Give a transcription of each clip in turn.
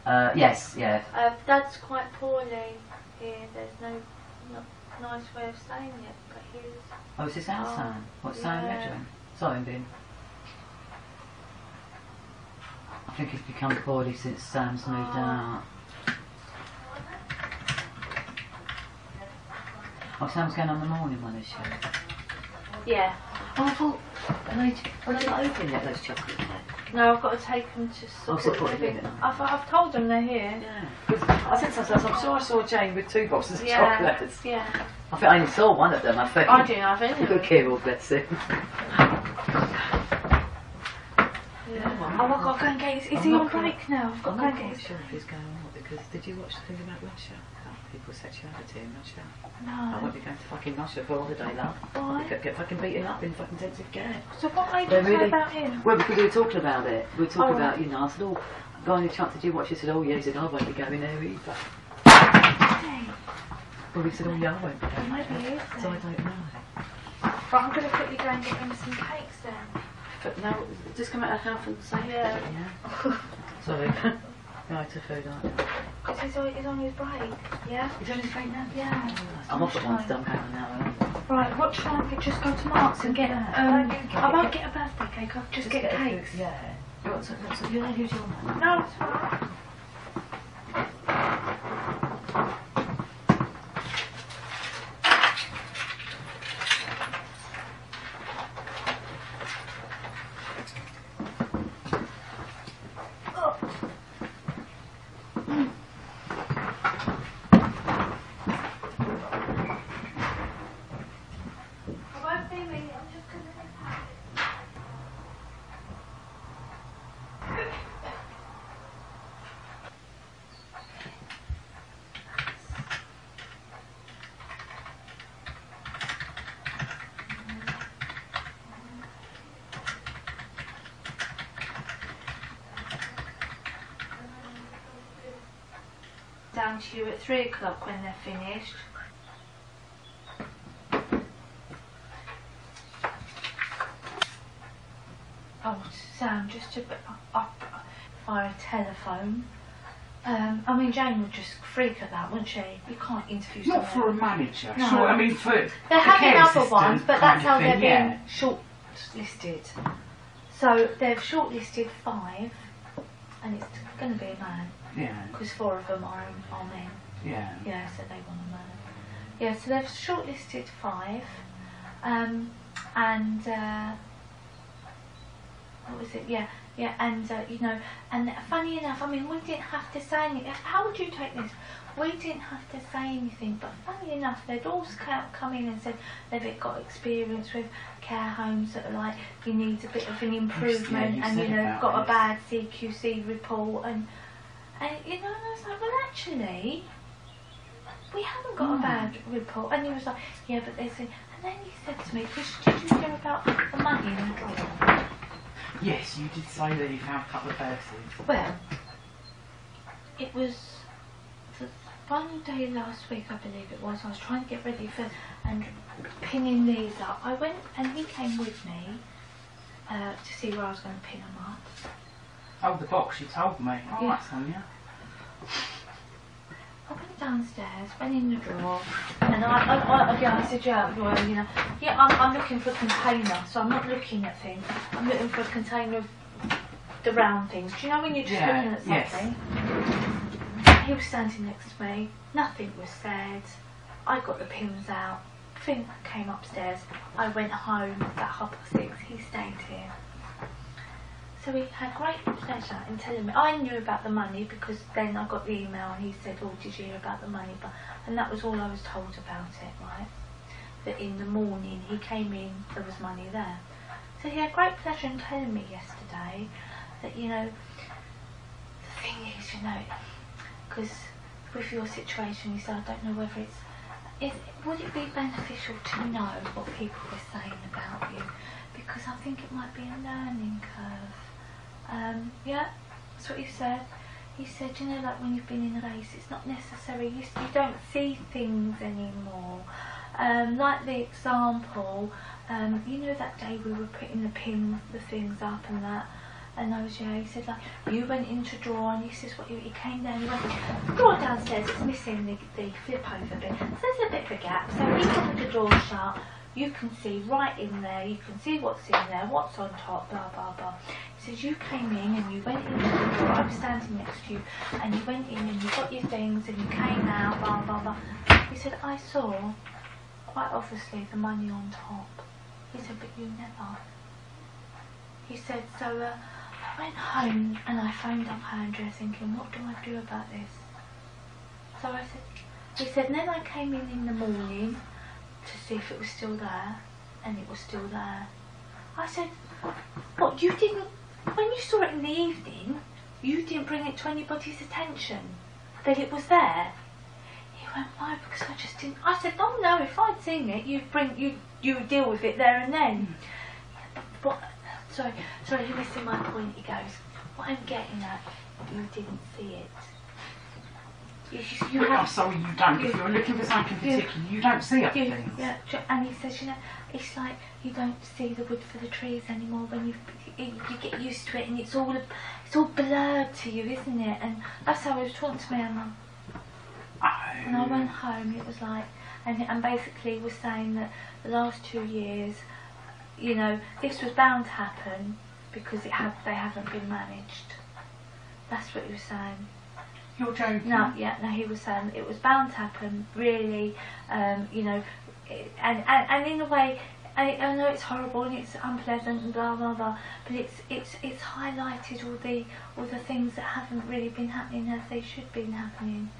Yes, yeah. Dad's quite poorly here. There's no nice way of saying it, but he's... Oh, is this our Sam? What's Sam doing? Sorry, Ben. I think he's become poorly since Sam's moved out. Oh, Sam's going on the morning one this year. Yeah. Oh, I thought... Are they not open yet, those chocolates? No, I've got to take them to support living. I've told them they're here. Yeah. I said to myself, I'm sure I saw Jane with 2 boxes of chocolates. Yeah. I think I only saw one of them. I think. I didn't have any. Good Kirill, bless him. Yeah. Oh, I've got to go and get his... Is he on break now? I've got to go and get his... I'm not sure if he's going on, because did you watch the thing about Russia? People's sexuality in Russia. No. I won't be going to fucking Russia for holiday, love. Why? They get fucking beaten up in fucking intensive care. So what made you say about him? Well, because we were talking about it. We were talking about, you know, I said, oh, by any chance did you watch it? He said, oh yeah. He said, I won't be going there either. Hey. Well, we said, oh yeah, I won't be going Well, maybe he is so I don't know. But I'm going to quickly go and get him some cakes then. But now, just come out of the house and say yeah. Sorry. Right to food, aren't you? Because he's on his break, yeah? He's on his break now? Yeah. I'm off at one stump out now. Right, what should I get? Just go to Mark's and get... I won't get a birthday cake, I'll just get cakes. Yeah. What's your name? Who's your name? No, it's alright. Down to you at 3 o'clock when they're finished. Oh, Sam, just to up via telephone. I mean, Jane would just freak at that, wouldn't she? You can't interview someone. Not for a manager. No. Sure, I mean for they're having other ones, but that's how they're being yeah. shortlisted. So they've shortlisted 5, and it's going to be a man. Yeah. Because 4 of them are men. Yeah. Yeah, so they want a man. Yeah, so they've shortlisted 5, and what was it? Yeah, and you know, and funny enough, I mean, we didn't have to say anything. How would you take this? We didn't have to say anything, but funny enough, they'd all come in and said they've got experience with care homes that are like, you need a bit of an improvement, and you know, got a bad CQC report, and you know, and I was like, well, actually, we haven't got a bad report. And he was like, yeah, but they said, and then he said to me, did you hear about the money in the drawer? Yes, you did say that you found a couple of purses. Well, it was the one day last week, I believe it was. I was trying to get ready for and pinning these up. I went and he came with me to see where I was going to pin them up. Oh, the box, you told me. Oh, Yeah. that's on you. I went downstairs, went in the drawer, and I said, yeah, well, you know, yeah, I'm looking for a container, so I'm not looking at things. I'm looking for a container of the round things. Do you know when you're just looking at something? Yes. He was standing next to me. Nothing was said. I got the pins out. Thing came upstairs. I went home at 6:30. He stayed here. So he had great pleasure in telling me. I knew about the money because then I got the email and he said, oh, did you hear about the money? And that was all I was told about it, right? That in the morning he came in, there was money there. So he had great pleasure in telling me yesterday that, you know, the thing is, you know, because with your situation, he said, I don't know whether would it be beneficial to know what people were saying about you? Because I think it might be a learning curve. Yeah, that's what he said. He said, you know, like when you've been in a race, it's not necessary, you don't see things anymore. Like the example, you know, that day we were putting the things up and that, And I was, yeah, he said, like, you went into drawer, and he says, what, he came down, he went, the drawer downstairs, it's missing the flip over bit. So there's a bit of a gap. So he put the door shut, you can see right in there, you can see what's in there, what's on top, blah, blah, blah. He says, you came in and you went into the drawer, I was standing next to you, and you went in and you got your things and you came out, blah, blah, blah. He said, I saw, quite obviously, the money on top. He said, but you never. He said, so I went home and I phoned up Andrea thinking, what do I do about this? So I said, he said, and then I came in the morning to see if it was still there, and it was still there. I said, what, you didn't, when you saw it in the evening, you didn't bring it to anybody's attention that it was there? He went, why? Because I just didn't. I said, oh no, if I'd seen it, you would deal with it there and then. But what, sorry, you're missing my point. He goes, what I'm getting at, you didn't see it. I'm sorry, you don't. If you're looking for something particular, you don't see other things. Yeah, and he says, you know, it's like you don't see the wood for the trees anymore when you get used to it, and it's all blurred to you, isn't it? And that's how he was talking to me, and when I went home, it was like, and basically was saying that the last 2 years, you know, this was bound to happen because they haven't been managed. That's what he was saying. You're joking? No, he was saying it was bound to happen, really, you know, and in a way, I know it's horrible and it's unpleasant and blah blah blah, but it's highlighted all the things that haven't really been happening as they should be happening.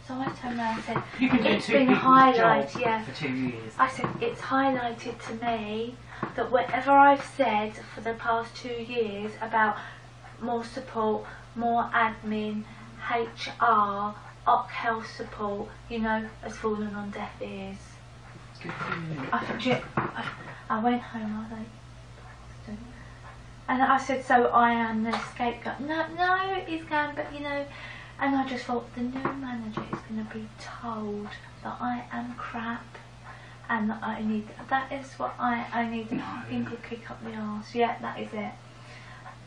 So I turned around and said, it's been highlighted, yeah. For 2 years. I said, it's highlighted to me that whatever I've said for the past 2 years about more support, more admin, HR, OC health support, you know, has fallen on deaf ears. Good for you. I went home, I was like, and I said, so I am the scapegoat. No, he's going, but you know, and I just thought the new manager is going to be told that I am crap and that I need, that is what I need, a finger kick up the arse. Yeah, that is it.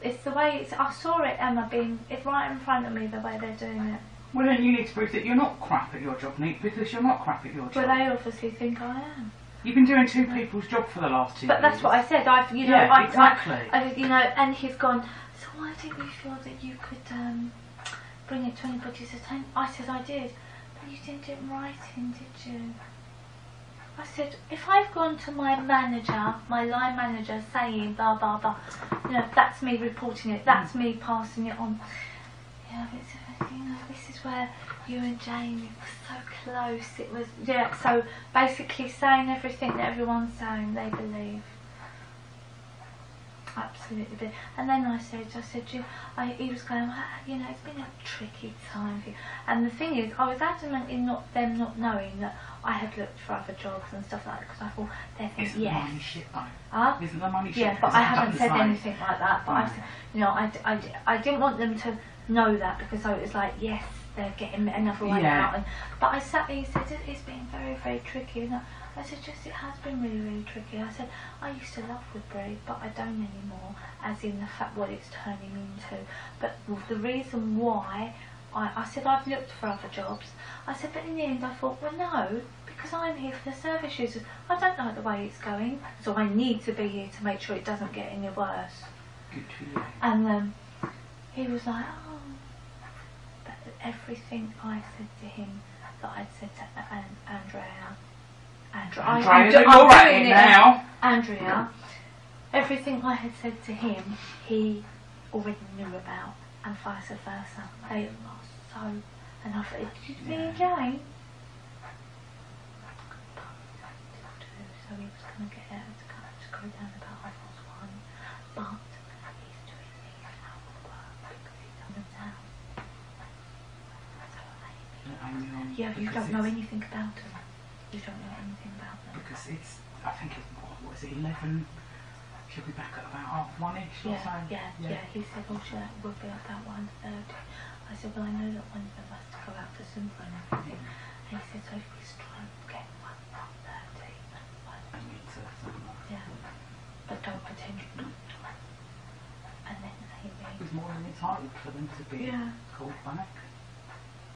It's the way it's, I saw it, Emma, it's right in front of me the way they're doing it. Well, then you need to prove that you're not crap at your job, Nick, because you're not crap at your job. Well, they obviously think I am. You've been doing 2 people's job for the last 2 years. But that's what I said. Exactly. You know, and he's gone, so why didn't you feel that you could bring it to anybody's attention? I said I did, but you didn't do it in writing, did you? I said, if I've gone to my manager, my line manager, saying blah blah blah, you know, that's me reporting it, that's me passing it on. Yeah, but you know, this is where you and Jane, it was so close. It was, yeah. So basically, saying everything that everyone's saying, they believe. Absolutely. And then I said, he was going, well, you know, it's been a tricky time for you. And the thing is, I was adamant in them not knowing that I had looked for other jobs and stuff like that, because I thought they think, Isn't yes. the money shit though? Huh? Isn't the money shit? Yeah, but I haven't said anything like that. But I said, you know, I didn't want them to know that, because I was like, yes, they're getting another one out. But I sat there, he said, it's been very, very tricky. And I said, yes, it has been really, really tricky. I said, I used to love Woodbury, but I don't anymore, as in the fact what it's turning into. But the reason why, I said, I've looked for other jobs. I said, but in the end I thought, well, no, because I'm here for the service users. I don't like the way it's going, so I need to be here to make sure it doesn't get any worse. Good for you. And he was like, oh, but everything I said to him that I'd said to Andrea, everything I had said to him, he already knew about, and vice versa. They are so, and I thought, did you see Jane? So he was going to get out to go down about 1:30, but he's doing his homework because he's on the town. So yeah, you don't know anything about him. You don't know anything about them. Because it's, I think it's, what is it, 11? She'll be back at about 1:30ish or so. Yeah. He said, oh, we'll be about 1:30. I said, well, I know that one of them has to go out for Zumba and everything. And he said, so if we try and get 1:30. Yeah. But don't pretend you don't do it. And then he He's more than entitled for them to be Yeah. called back.